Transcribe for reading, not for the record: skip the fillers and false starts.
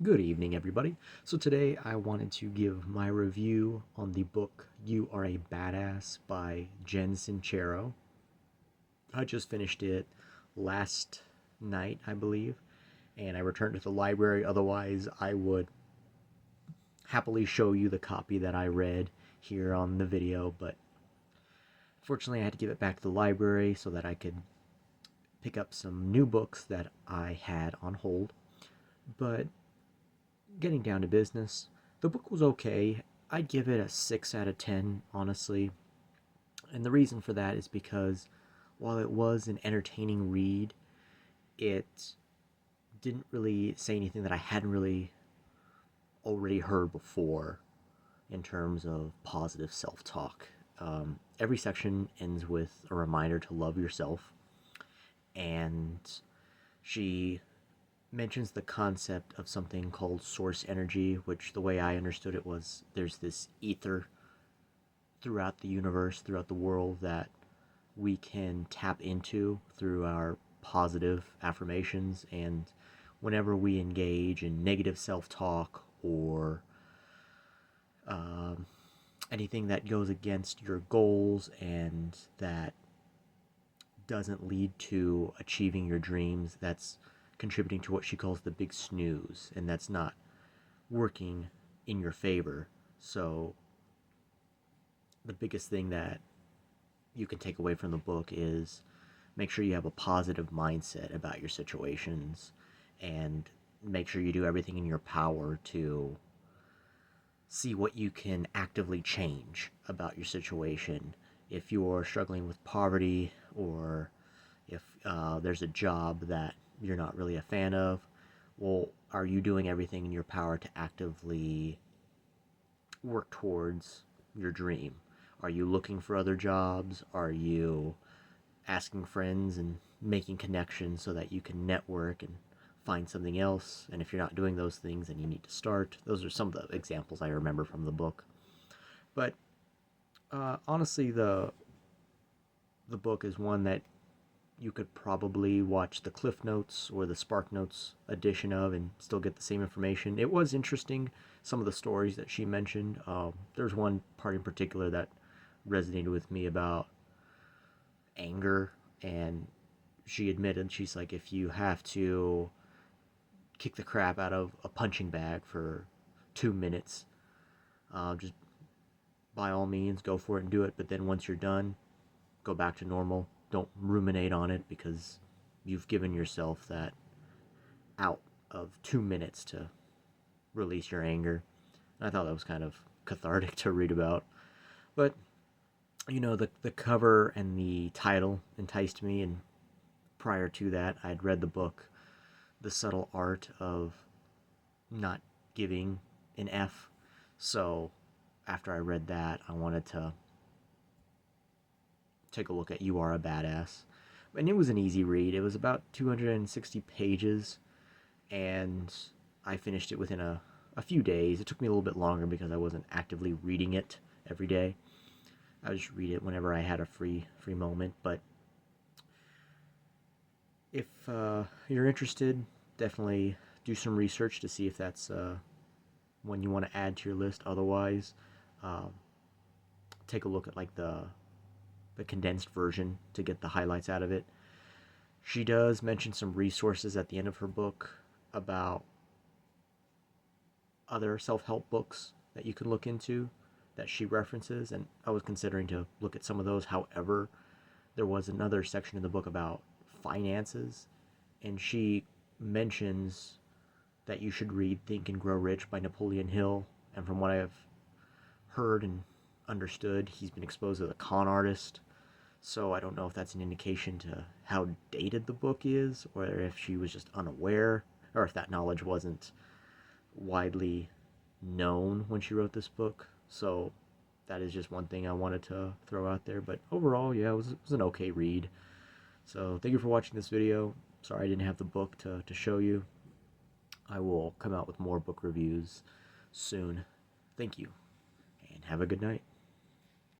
Good evening, everybody. So today I wanted to give my review on the book You Are a Badass by Jen Sincero. I just finished it last night, I believe, and I returned to the library. Otherwise, I would happily show you the copy that I read here on the video, but fortunately I had to give it back to the library so that I could pick up some new books that I had on hold. But getting down to business, the book was okay. I'd give it a 6 out of 10, honestly. And the reason for that is because while it was an entertaining read, it didn't really say anything that I hadn't really already heard before in terms of positive self talk. Every section ends with a reminder to love yourself, and she mentions the concept of something called source energy, which the way I understood it was there's this ether throughout the universe, throughout the world that we can tap into through our positive affirmations. And whenever we engage in negative self talk or um, anything that goes against your goals and that doesn't lead to achieving your dreams, that's contributing to what she calls the big snooze, and that's not working in your favor. So, the biggest thing that you can take away from the book is make sure you have a positive mindset about your situations and make sure you do everything in your power to see what you can actively change about your situation. If you're struggling with poverty or if there's a job that you're not really a fan of, well, are you doing everything in your power to actively work towards your dream? Are you looking for other jobs? Are you asking friends and making connections so that you can network and find something else? And if you're not doing those things, then you need to start. Those are some of the examples I remember from the book. But honestly, the book is one that you could probably watch the Cliff Notes or the Spark Notes edition of and still get the same information. It was interesting, some of the stories that she mentioned. There's one part in particular that resonated with me about anger, and she admitted, she's like, if you have to kick the crap out of a punching bag for 2 minutes, just by all means go for it and do it, but then once you're done, go back to normal. Don't ruminate on it because you've given yourself that out of 2 minutes to release your anger. And I thought that was kind of cathartic to read about. But the cover and the title enticed me, and prior to that, I'd read the book, The Subtle Art of Not Giving an F. So after I read that, I wanted to take a look at You Are a Badass. And it was an easy read. It was about 260 pages, and I finished it within a few days. It took me a little bit longer because I wasn't actively reading it every day. I would just read it whenever I had a free moment. But if you're interested, definitely do some research to see if that's one you want to add to your list. Otherwise, um, take a look at like the condensed version to get the highlights out of it. She does mention some resources at the end of her book about other self-help books that you can look into that she references, and I was considering to look at some of those. However, there was another section in the book about finances, and she mentions that you should read Think and Grow Rich by Napoleon Hill. And from what I have heard and understood, he's been exposed as a con artist. So I don't know if that's an indication to how dated the book is, or if she was just unaware, or if that knowledge wasn't widely known when she wrote this book. So that is just one thing I wanted to throw out there. But overall, yeah, it was an okay read. So thank you for watching this video. Sorry I didn't have the book to show you. I will come out with more book reviews soon. Thank you, and have a good night.